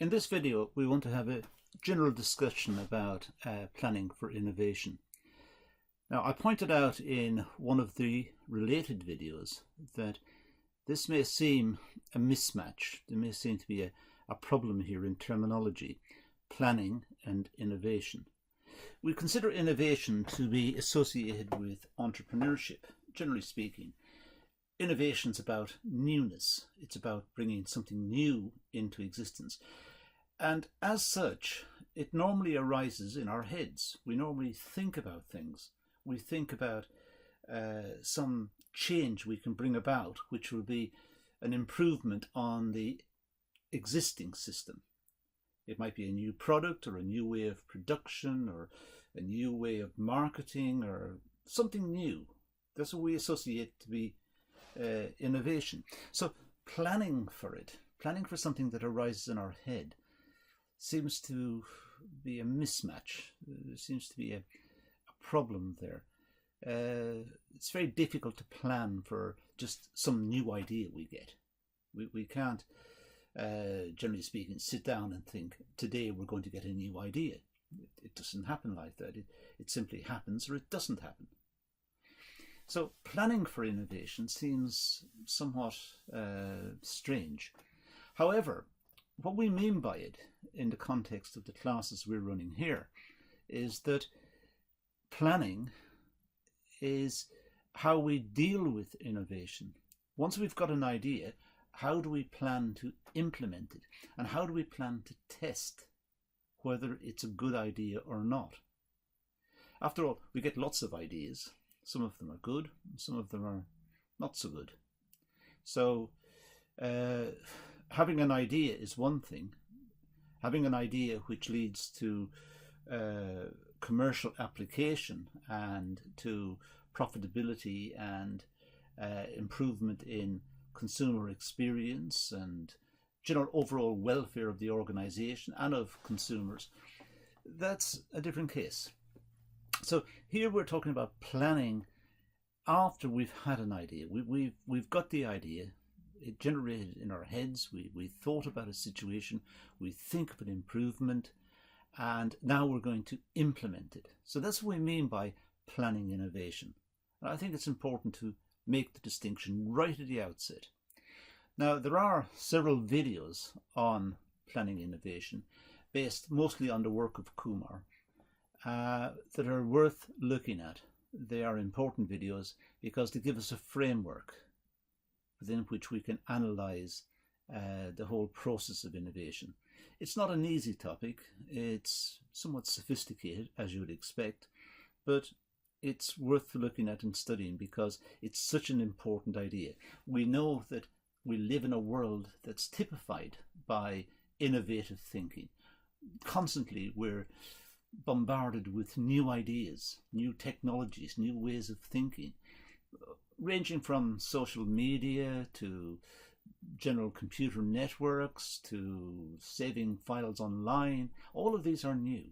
In this video, we want to have a general discussion about planning for innovation. Now, I pointed out in one of the related videos that this may seem a mismatch. There may seem to be a problem here in terminology, planning and innovation. We consider innovation to be associated with entrepreneurship, generally speaking. Innovation's about newness. It's about bringing something new into existence. And as such, it normally arises in our heads. We normally think about things. We think about some change we can bring about, which will be an improvement on the existing system. It might be a new product or a new way of production or a new way of marketing or something new. That's what we associate to be innovation. So planning for it, planning for something that arises in our head, seems to be a mismatch. There seems to be a problem there. It's very difficult to plan for just some new idea we get. We can't, generally speaking, sit down and think, today we're going to get a new idea. It doesn't happen like that. It simply happens or it doesn't happen. So planning for innovation seems somewhat strange. However, what we mean by it in the context of the classes we're running here is that planning is how we deal with innovation. Once we've got an idea, how do we plan to implement it? And how do we plan to test whether it's a good idea or not? After all, we get lots of ideas. Some of them are good, and some of them are not so good. So having an idea is one thing. Having an idea which leads to commercial application and to profitability and improvement in consumer experience and general overall welfare of the organization and of consumers, that's a different case. So here we're talking about planning after we've had an idea. We've got the idea. It generated in our heads. We thought about a situation. We think of an improvement, and now we're going to implement it. So that's what we mean by planning innovation. And I think it's important to make the distinction right at the outset. Now, there are several videos on planning innovation based mostly on the work of Kumar that are worth looking at. They are important videos because they give us a framework within which we can analyze the whole process of innovation. It's not an easy topic. It's somewhat sophisticated, as you would expect, but it's worth looking at and studying because it's such an important idea. We know that we live in a world that's typified by innovative thinking. Constantly we're bombarded with new ideas, new technologies, new ways of thinking, ranging from social media to general computer networks to saving files online. All of these are new.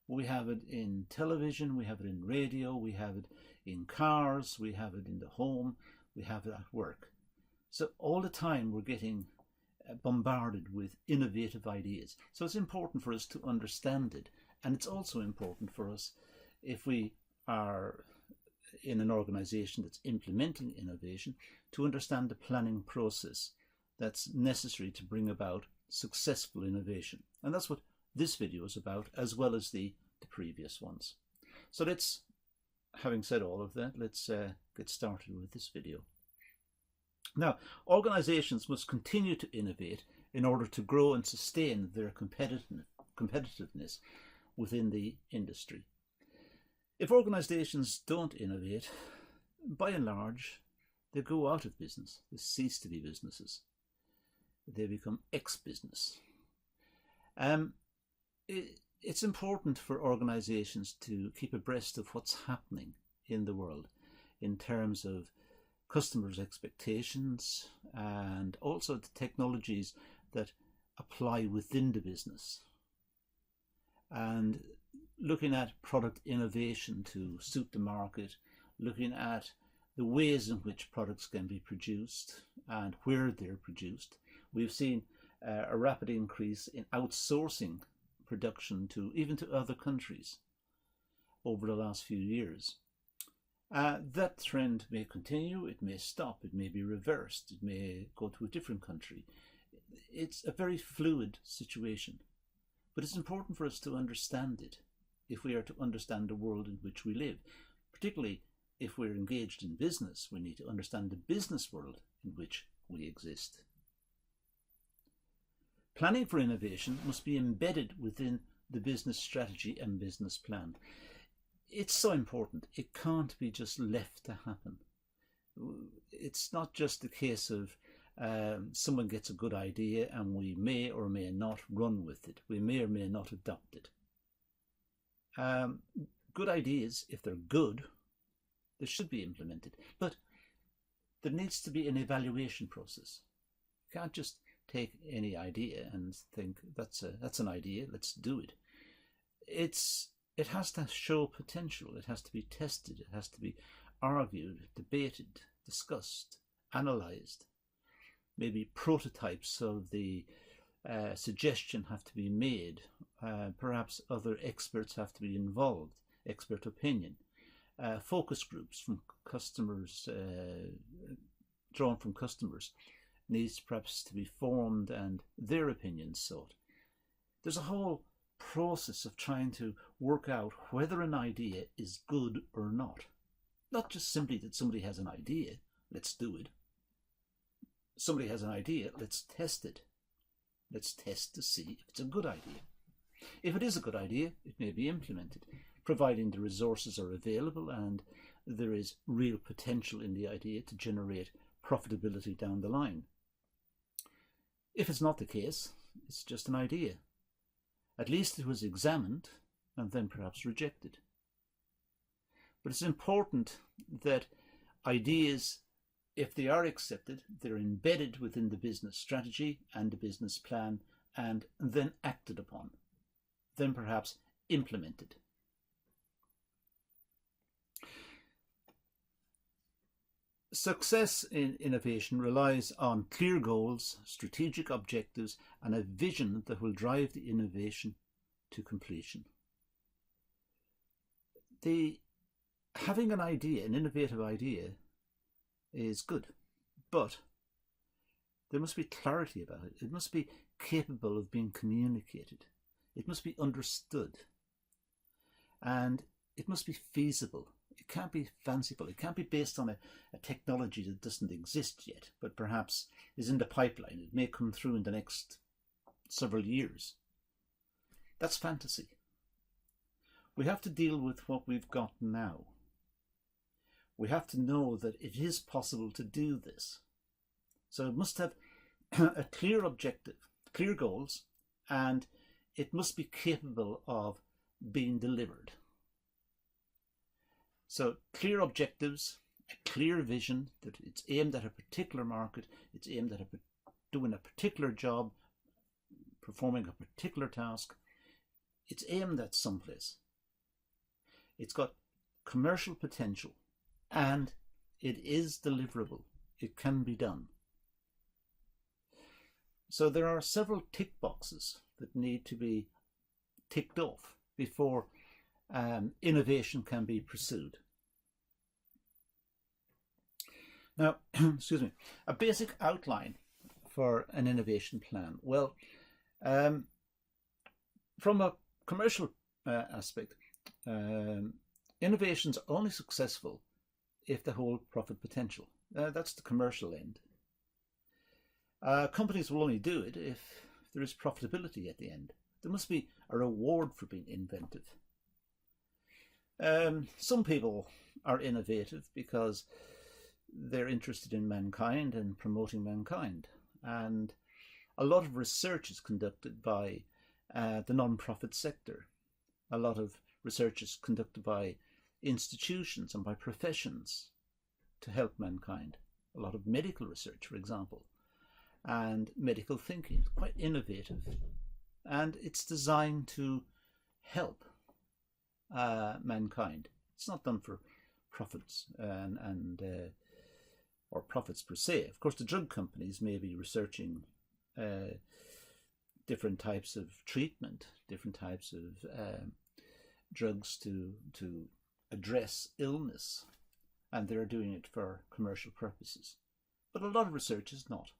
We have it in television, we have it in radio, we have it in cars, we have it in the home, we have it at work. So all the time we're getting bombarded with innovative ideas. So it's important for us to understand it. And it's also important for us, if we are in an organization that's implementing innovation, to understand the planning process that's necessary to bring about successful innovation. And that's what this video is about, as well as the previous ones. So let's, having said all of that, let's get started with this video. Now, organizations must continue to innovate in order to grow and sustain their competitiveness within the industry. If organizations don't innovate, by and large, they go out of business. They cease to be businesses. They become ex-business. It's important for organizations to keep abreast of what's happening in the world in terms of customers' expectations and also the technologies that apply within the business, and looking at product innovation to suit the market, looking at the ways in which products can be produced and where they're produced. We've seen a rapid increase in outsourcing production to even to other countries over the last few years. That trend may continue, it may stop, it may be reversed, it may go to a different country. It's a very fluid situation, but it's important for us to understand it if we are to understand the world in which we live. Particularly if we're engaged in business, we need to understand the business world in which we exist. Planning for innovation must be embedded within the business strategy and business plan. It's so important. It can't be just left to happen. It's not just a case of someone gets a good idea and we may or may not run with it. We may or may not adopt it. Good ideas, if they're good, they should be implemented. But there needs to be an evaluation process. You can't just take any idea and think that's an idea, let's do it. It has to show potential. It has to be tested. It has to be argued, debated, discussed, analysed. Maybe prototypes of the suggestion have to be made. Perhaps other experts have to be involved, expert opinion. Focus groups from customers, drawn from customers, needs perhaps to be formed and their opinions sought. There's a whole process of trying to work out whether an idea is good or not. Not just simply that somebody has an idea, let's do it. Somebody has an idea, let's test it. Let's test to see if it's a good idea. If it is a good idea, it may be implemented, providing the resources are available and there is real potential in the idea to generate profitability down the line. If it's not the case, it's just an idea. At least it was examined and then perhaps rejected. But it's important that ideas, if they are accepted, they're embedded within the business strategy and the business plan and then acted upon, then perhaps implemented. Success in innovation relies on clear goals, strategic objectives, and a vision that will drive the innovation to completion. Having an idea, an innovative idea, is good, but there must be clarity about it. It must be capable of being communicated. It must be understood. And it must be feasible. It can't be fanciful. It can't be based on a technology that doesn't exist yet, but perhaps is in the pipeline. It may come through in the next several years. That's fantasy. We have to deal with what we've got now. We have to know that it is possible to do this. So it must have a clear objective, clear goals, and it must be capable of being delivered. So clear objectives, a clear vision that it's aimed at a particular market, it's aimed at doing a particular job, performing a particular task. It's aimed at someplace. It's got commercial potential and it is deliverable. It can be done. So there are several tick boxes that need to be ticked off before innovation can be pursued. Now, excuse me, a basic outline for an innovation plan. Well, from a commercial aspect, innovations are only successful if they hold profit potential. That's the commercial end. Companies will only do it if there is profitability at the end. There must be a reward for being inventive. Some people are innovative because they're interested in mankind and promoting mankind. And a lot of research is conducted by the non-profit sector. A lot of research is conducted by institutions and by professions to help mankind. A lot of medical research, for example, and medical thinking, quite innovative. And it's designed to help mankind. It's not done for profits or profits per se. Of course, the drug companies may be researching different types of treatment, different types of drugs to address illness, and they're doing it for commercial purposes. But a lot of research is not.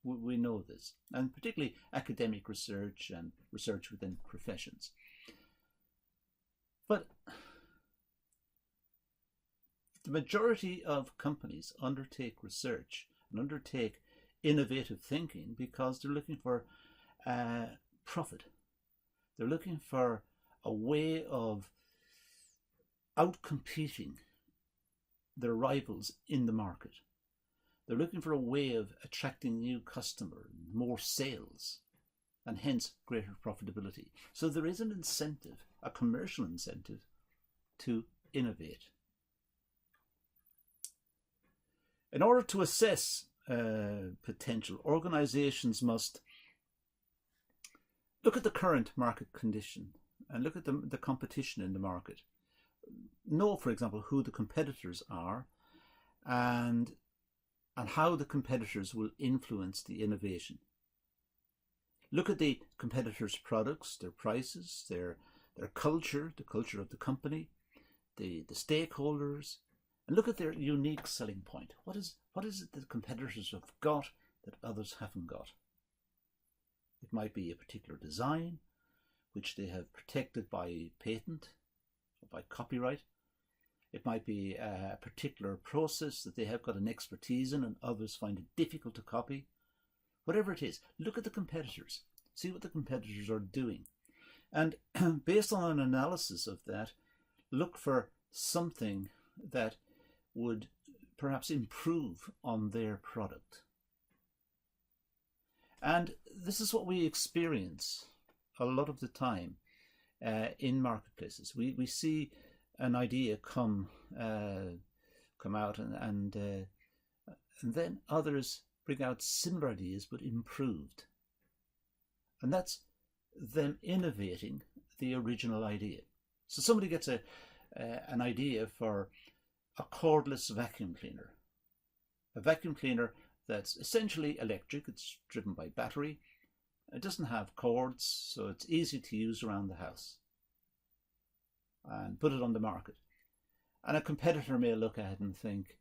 We know this, and particularly academic research and research within professions. But the majority of companies undertake research and undertake innovative thinking because they're looking for profit. They're looking for a way of outcompeting their rivals in the market. They're looking for a way of attracting new customers, more sales, and hence greater profitability. So there is an incentive, a commercial incentive, to innovate. In order to assess potential, organizations must look at the current market condition and look at the competition in the market. Know, for example, who the competitors are and how the competitors will influence the innovation. Look at the competitors' products, their prices, their culture, the culture of the company, the stakeholders, and look at their unique selling point. What is it that competitors have got that others haven't got? It might be a particular design, which they have protected by patent or by copyright. It might be a particular process that they have got an expertise in and others find it difficult to copy. Whatever it is, look at the competitors. See what the competitors are doing. And based on an analysis of that, look for something that would perhaps improve on their product. And this is what we experience a lot of the time in marketplaces. We see an idea come out and then others bring out similar ideas but improved. And that's them innovating the original idea. So somebody gets an idea for a cordless vacuum cleaner. A vacuum cleaner that's essentially electric, it's driven by battery, it doesn't have cords, so it's easy to use around the house, and put it on the market. And a competitor may look at it and think,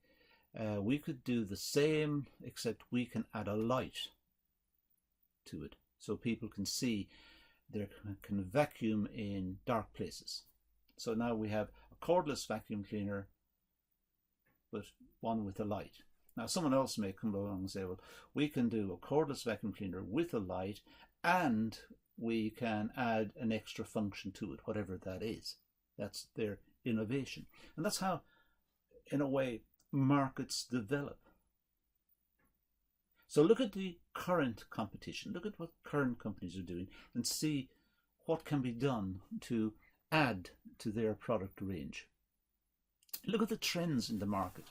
we could do the same, except we can add a light to it so people can see, they can vacuum in dark places. So now we have a cordless vacuum cleaner, but one with a light. Now someone else may come along and say, well, we can do a cordless vacuum cleaner with a light and we can add an extra function to it, whatever that is. That's their innovation. And that's how, in a way, markets develop. So look at the current competition, look at what current companies are doing and see what can be done to add to their product range. Look at the trends in the market.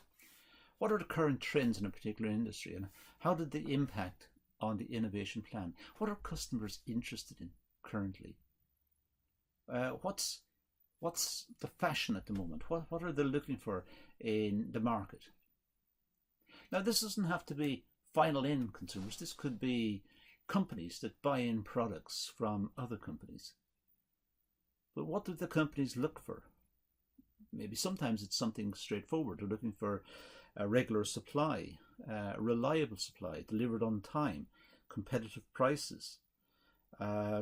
What are the current trends in a particular industry and how did they impact on the innovation plan? What are customers interested in currently? What's the fashion at the moment? What are they looking for in the market? Now, this doesn't have to be final end consumers. This could be companies that buy in products from other companies. But what do the companies look for? Maybe sometimes it's something straightforward. They're looking for a regular supply, reliable supply, delivered on time, competitive prices,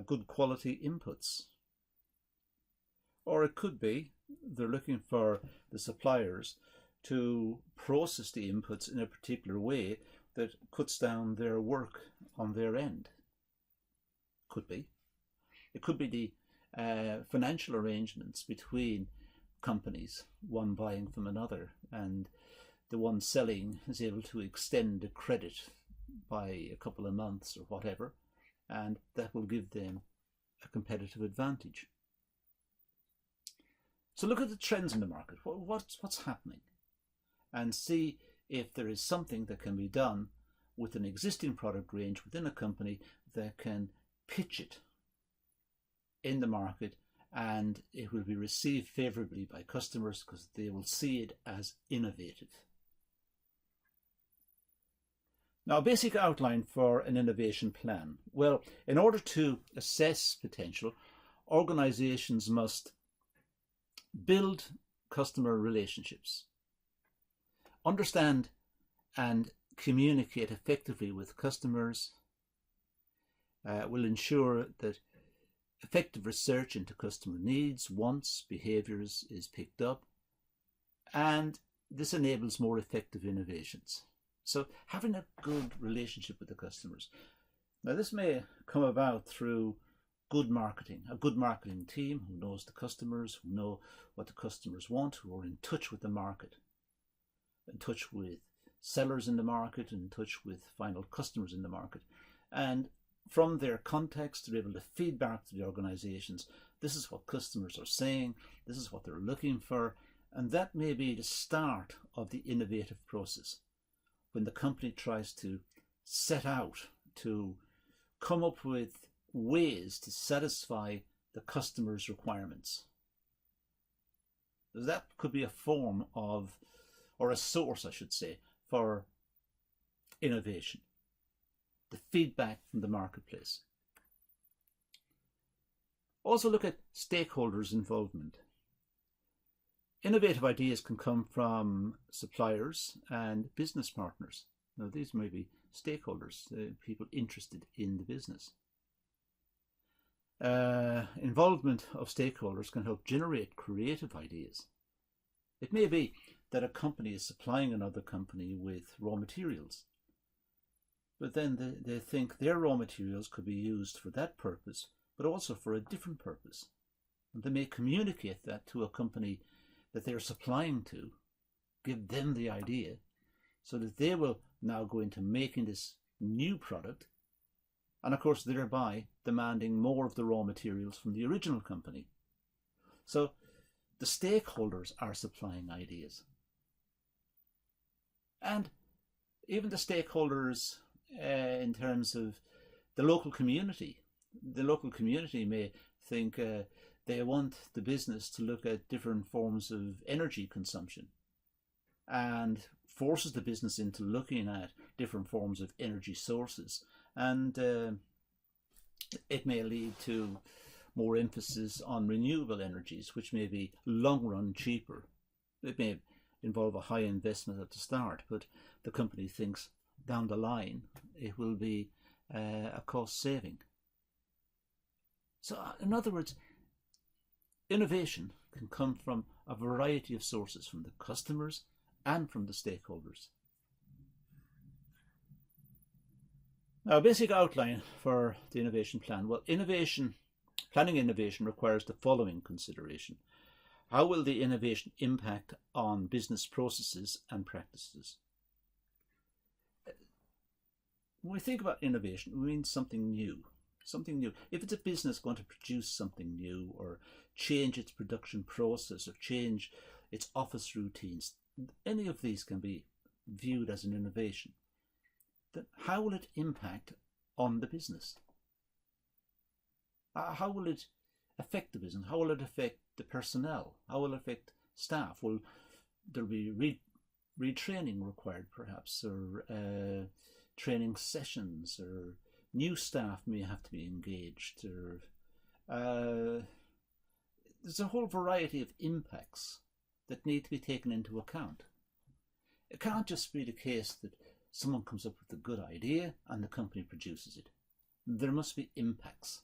good quality inputs. Or it could be they're looking for the suppliers to process the inputs in a particular way that cuts down their work on their end. Could be. It could be the financial arrangements between companies, one buying from another, and the one selling is able to extend the credit by a couple of months or whatever, and that will give them a competitive advantage. So look at the trends in the market. What's happening? And see if there is something that can be done with an existing product range within a company that can pitch it in the market and it will be received favorably by customers because they will see it as innovative. Now, a basic outline for an innovation plan. Well, in order to assess potential, organizations must build customer relationships, understand and communicate effectively with customers, will ensure that effective research into customer needs, wants, behaviours is picked up, and this enables more effective innovations. So having a good relationship with the customers. Now this may come about through good marketing, a good marketing team who knows the customers, who know what the customers want, who are in touch with the market, in touch with sellers in the market, in touch with final customers in the market. And from their context, they're able to feed back to the organizations. This is what customers are saying, this is what they're looking for, and that may be the start of the innovative process. When the company tries to set out to come up with ways to satisfy the customer's requirements. That could be a form of, or a source I should say, for innovation. The feedback from the marketplace. Also look at stakeholders' involvement. Innovative ideas can come from suppliers and business partners. Now these may be stakeholders, people interested in the business. Involvement of stakeholders can help generate creative ideas. It may be that a company is supplying another company with raw materials, but then they think their raw materials could be used for that purpose, but also for a different purpose. And they may communicate that to a company that they're supplying to, give them the idea, so that they will now go into making this new product, and of course thereby demanding more of the raw materials from the original company. So the stakeholders are supplying ideas. And even the stakeholders in terms of the local community. The local community may think they want the business to look at different forms of energy consumption and forces the business into looking at different forms of energy sources. And it may lead to more emphasis on renewable energies, which may be long run cheaper. It may involve a high investment at the start, but the company thinks down the line it will be a cost saving. So in other words, innovation can come from a variety of sources, from the customers and from the stakeholders. Now, a basic outline for the innovation plan. Well, planning innovation requires the following consideration. How will the innovation impact on business processes and practices? When we think about innovation, we mean something new. Something new. If it's a business going to produce something new, or change its production process, or change its office routines, any of these can be viewed as an innovation. Then how will it impact on the business? How will it affect the business? How will it affect the personnel? How will it affect staff? Will there be retraining required perhaps, or training sessions, or new staff may have to be engaged, or there's a whole variety of impacts that need to be taken into account. It can't just be the case that someone comes up with a good idea and the company produces it. There must be impacts.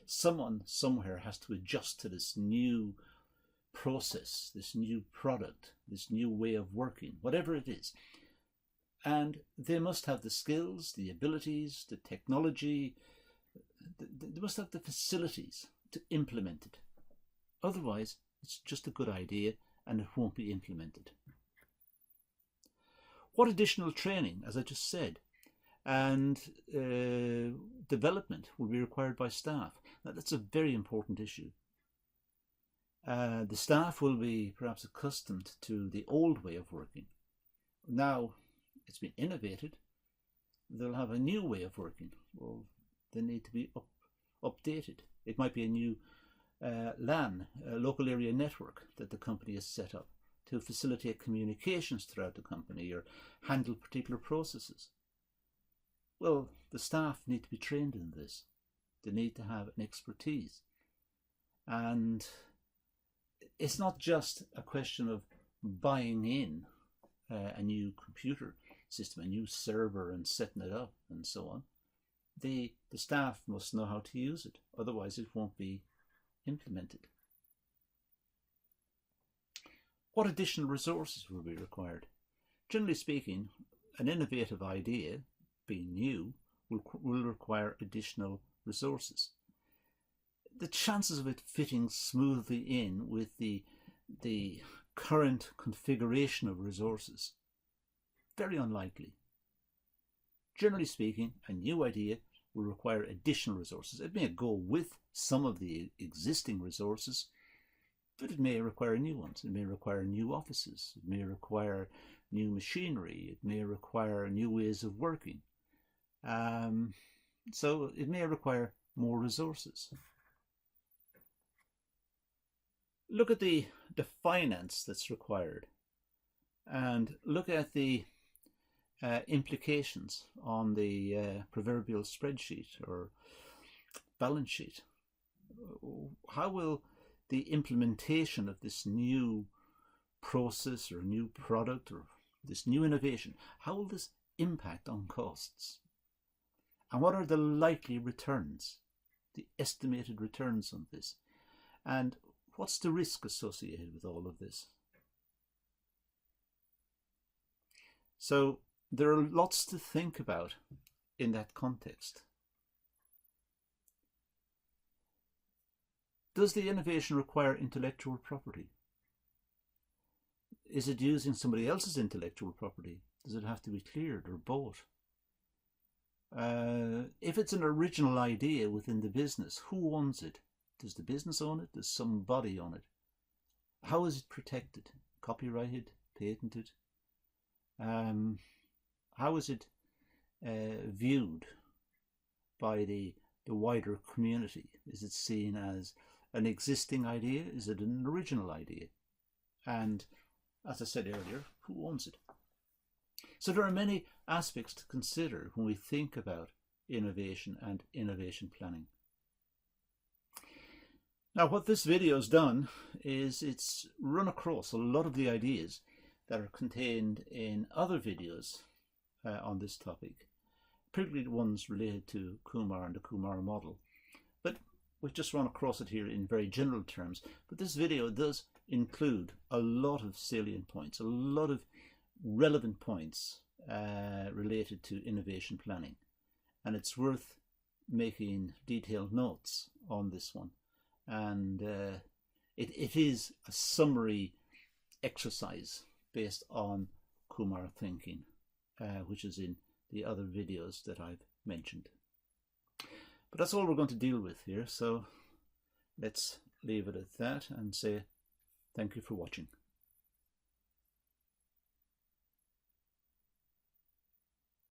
Someone somewhere has to adjust to this new process, this new product, this new way of working, whatever it is. And they must have the skills, the abilities, the technology, they must have the facilities to implement it. Otherwise, it's just a good idea and it won't be implemented. What additional training, as I just said, and development will be required by staff? Now, that's a very important issue. The staff will be perhaps accustomed to the old way of working. Now it's been innovated, they'll have a new way of working. Well, they need to be updated. It might be a new LAN, a local area network, that the company has set up to facilitate communications throughout the company or handle particular processes. Well, the staff need to be trained in this. They need to have an expertise. And it's not just a question of buying in a new computer system, a new server, and setting it up and so on. The staff must know how to use it, otherwise it won't be implemented. What additional resources will be required? Generally speaking, an innovative idea, being new, will require additional resources. The chances of it fitting smoothly in with the current configuration of resources, very unlikely. Generally speaking, a new idea will require additional resources. It may go with some of the existing resources, but it may require new ones. It may require new offices. It may require new machinery. It may require new ways of working. So it may require more resources. Look at the finance that's required, and look at the implications on the proverbial spreadsheet or balance sheet. How will the implementation of this new process or new product or this new innovation, how will this impact on costs? And what are the likely returns, the estimated returns on this? And what's the risk associated with all of this? So there are lots to think about in that context. Does the innovation require intellectual property? Is it using somebody else's intellectual property? Does it have to be cleared or bought? If it's an original idea within the business, who owns it? Does the business own it? Does somebody own it? How is it protected? Copyrighted? Patented? How is it viewed by the wider community? Is it seen as an existing idea? Is it an original idea? And as I said earlier, who owns it? So there are many aspects to consider when we think about innovation and innovation planning. Now, what this video has done is it's run across a lot of the ideas that are contained in other videos on this topic, particularly the ones related to Kumar and the Kumar model. But we've just run across it here in very general terms. But this video does include a lot of salient points, a lot of relevant points related to innovation planning. And it's worth making detailed notes on this one. And it is a summary exercise based on Kumar thinking, which is in the other videos that I've mentioned. But that's all we're going to deal with here, so let's leave it at that and say thank you for watching.